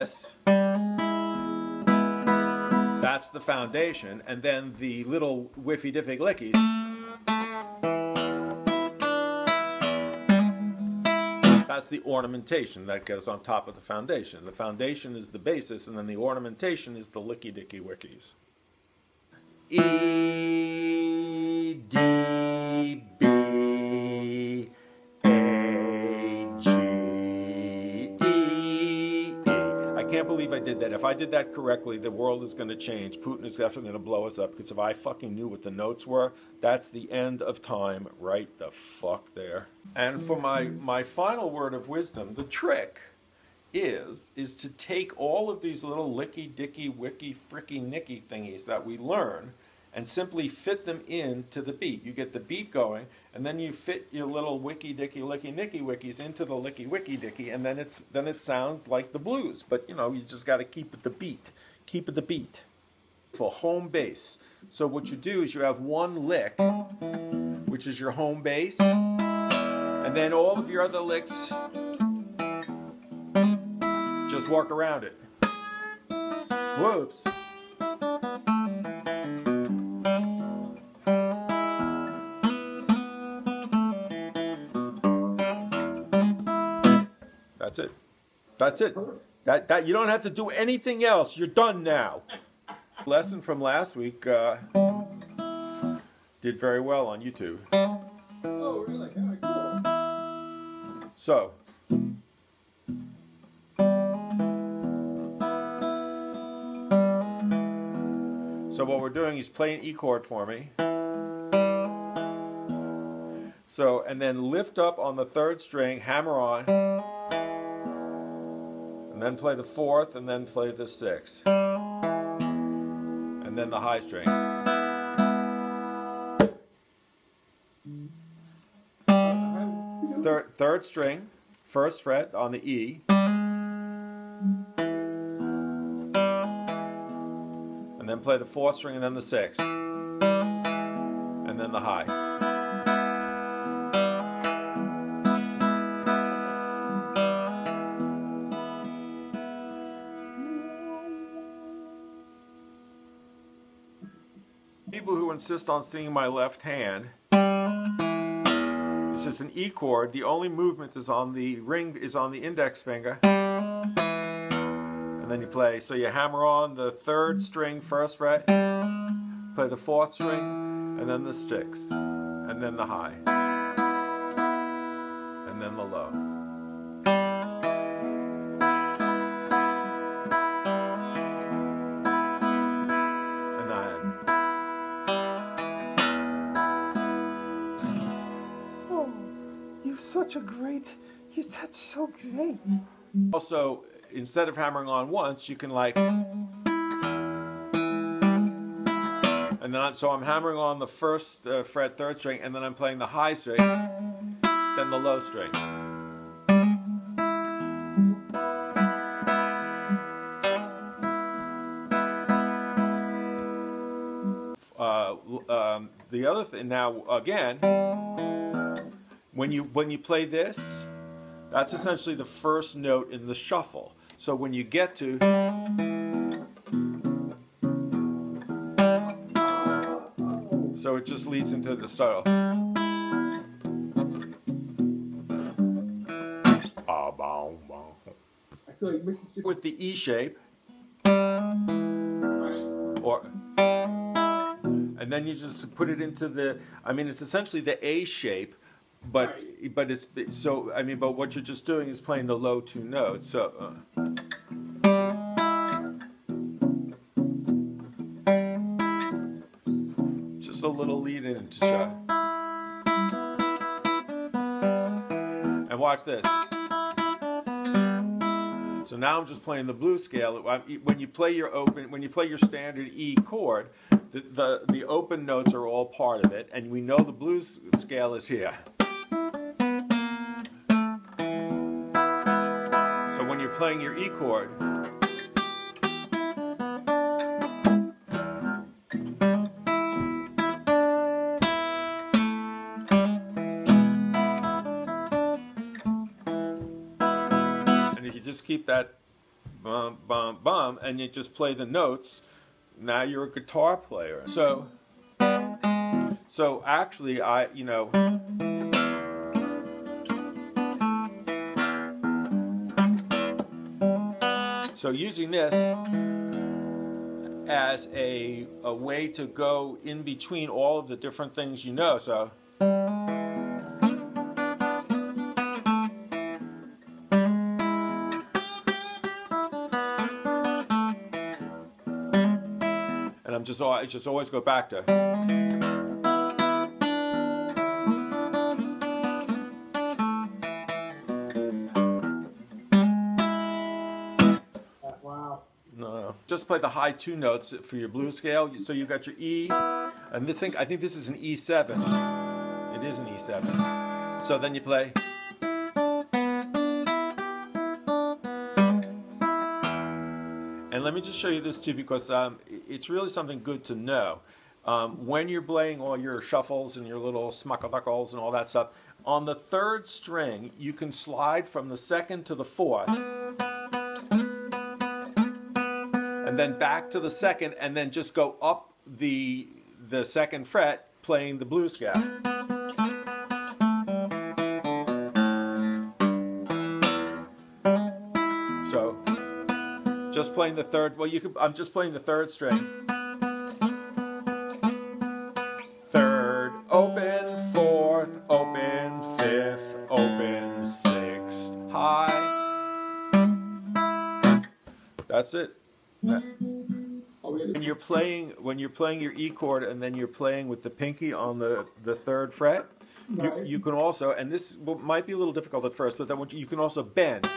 this. That's the foundation, and then the little whiffy-diffy lickies. That's the ornamentation that goes on top of the foundation. The foundation is the basis, and then the ornamentation is the licky-dicky wickies. E, D, B, A, G, E, E. I can't believe I did that. If I did that correctly, the world is going to change. Putin is definitely going to blow us up, because if I fucking knew what the notes were, that's the end of time right the fuck there. And for my final word of wisdom, the trick is to take all of these little licky-dicky, wicky, fricky, nicky thingies that we learn and simply fit them into the beat. You get the beat going, and then you fit your little wicky-dicky, licky-nicky wickies into the licky-wicky-dicky, and then it sounds like the blues. But, you know, you just got to keep it the beat. Keep it the beat. For home bass. So what you do is you have one lick, which is your home bass, and then all of your other licks, just walk around it. Whoops. That's it. That's it. That you don't have to do anything else. You're done now. Lesson from last week did very well on YouTube. Oh, really? Yeah, cool. So, what we're doing is play an E chord for me. So, and then lift up on the third string, hammer on, and then play the fourth, and then play the sixth, and then the high string. Third string, first fret on the E, and then play the fourth string, and then the sixth, and then the high. People who insist on seeing my left hand, it's just an E chord. The only movement is on the ring, is on the index finger, and then you play. So you hammer on the third string, first fret, play the fourth string, and then the sixth, and then the high, and then the low. That's so great. Also, instead of hammering on once, you can like, and then so I'm hammering on the first fret, third string, and then I'm playing the high string, then the low string. The other thing now, again, when you play this, that's essentially the first note in the shuffle. So when you get to, so it just leads into the style. I feel like Mississippi. With the E shape, or, and then you just put it into the, I mean, it's essentially the A shape. But it's so, I mean, but what you're just doing is playing the low two notes. So just a little lead in to show. And watch this. So now I'm just playing the blues scale. When you play your standard E chord, the open notes are all part of it, and we know the blues scale is here. So when you're playing your E chord, and if you just keep that bum, bum, bum, and you just play the notes. Now you're a guitar player. So actually, so using this as a way to go in between all of the different things you know. So and I just always go back to. Wow. No. Just play the high two notes for your blues scale. So you've got your E, and I think this is an E7. It is an E7. So then you play. And let me just show you this too, because it's really something good to know. When you're playing all your shuffles and your little smuckleduckles and all that stuff, on the third string, you can slide from the second to the fourth, and then back to the second, and then just go up the second fret playing the blues scale. So just playing the third, I'm just playing the third string. Third, open, fourth, open, fifth, open, sixth, high. That's it. When you're playing your E chord and then you're playing with the pinky on the third fret, Right. you can also, and this might be a little difficult at first, but then you can also bend.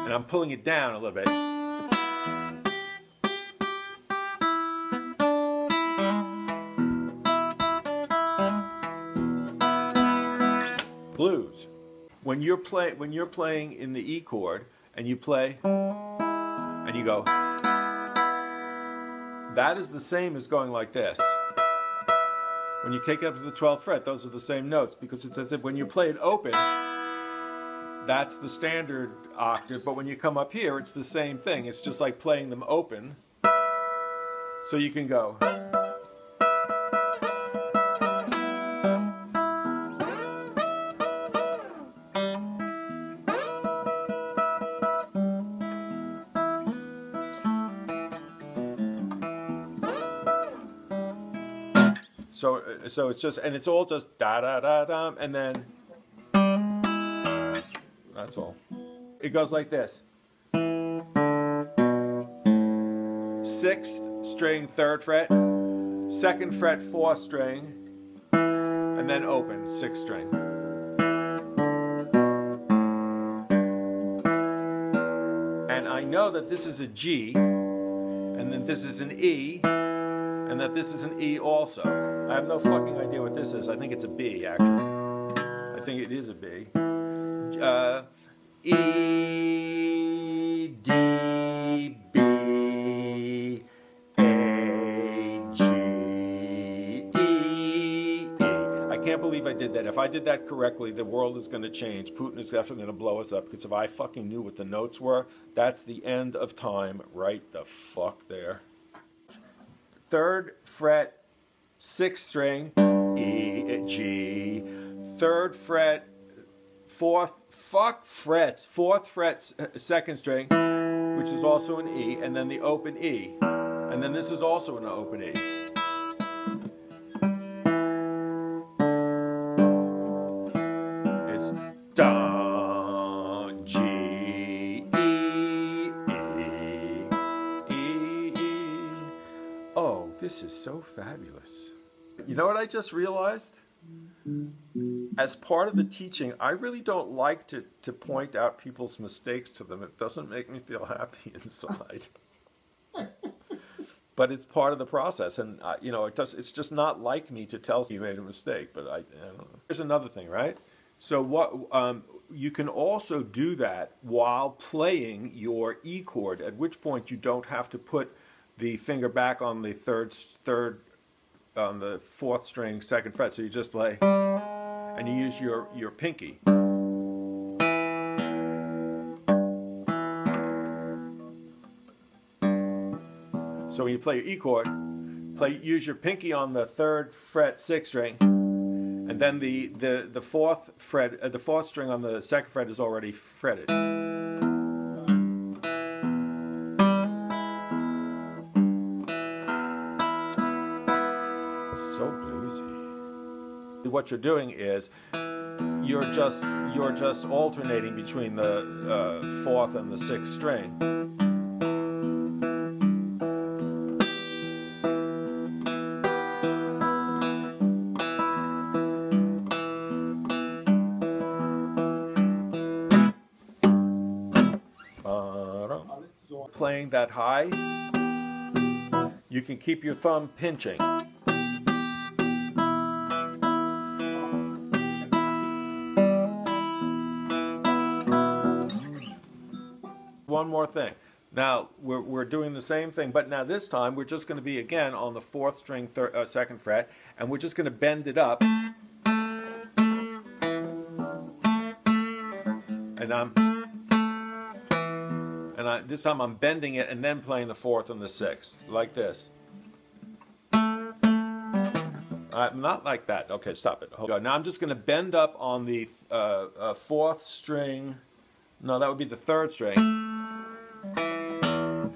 And I'm pulling it down a little bit. Blues. When you're playing in the E chord and you play and you go, that is the same as going like this. When you take it up to the 12th fret, those are the same notes, because it's as if when you play it open, that's the standard octave, but when you come up here, it's the same thing. It's just like playing them open. So you can go. So it's just, and it's all just da da da da, and then that's all. It goes like this: 6th string, 3rd fret, 2nd fret, 4th string, and then open, 6th string. And I know that this is a G, and then this is an E, and that this is an E also. I have no fucking idea what this is. I think it's a B, actually. I think it is a B. E, D, B, A, G, E, E. I can't believe I did that. If I did that correctly, the world is going to change. Putin is definitely going to blow us up, because if I fucking knew what the notes were, that's the end of time right the fuck there. 3rd fret, 6th string, E, G, 3rd fret, 4th fret, 2nd string, which is also an E, and then the open E, and then this is also an open E. It's da, G, E, E, E. Oh, this is so fabulous. You know what I just realized? As part of the teaching, I really don't like to point out people's mistakes to them. It doesn't make me feel happy inside. But it's part of the process, and you know, it's just not like me to tell you made a mistake. But I don't know. Here's another thing, right? So what you can also do that while playing your E chord, at which point you don't have to put the finger back on the third fourth string, second fret. So you just play, and you use your pinky. So when you play your E chord, use your pinky on the third fret, sixth string, and then the fourth fret, the fourth string on the second fret is already fretted. So bluesy. What you're doing is you're just alternating between the fourth and the sixth string. Playing that high, you can keep your thumb pinching. One more thing. Now we're doing the same thing, but now this time we're just going to be again on the fourth string, second fret, and we're just going to bend it up. And this time I'm bending it and then playing the fourth and the sixth, like this. Not like that. Okay, stop it. Hold on. Now I'm just going to bend up on the fourth string. No, that would be the third string.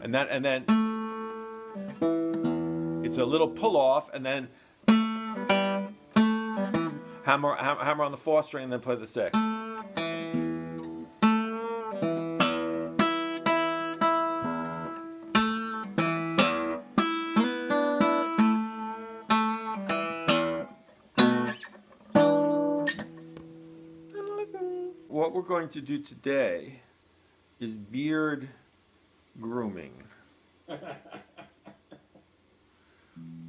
And then it's a little pull off, and then hammer on the fourth string, and then play the sixth. What we're going to do today is beard grooming.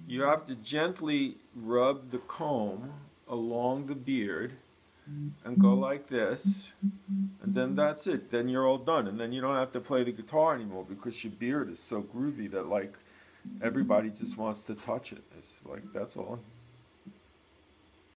You have to gently rub the comb along the beard and go like this, and then that's it. Then you're all done, and then you don't have to play the guitar anymore because your beard is so groovy that like everybody just wants to touch it. It's like, that's all.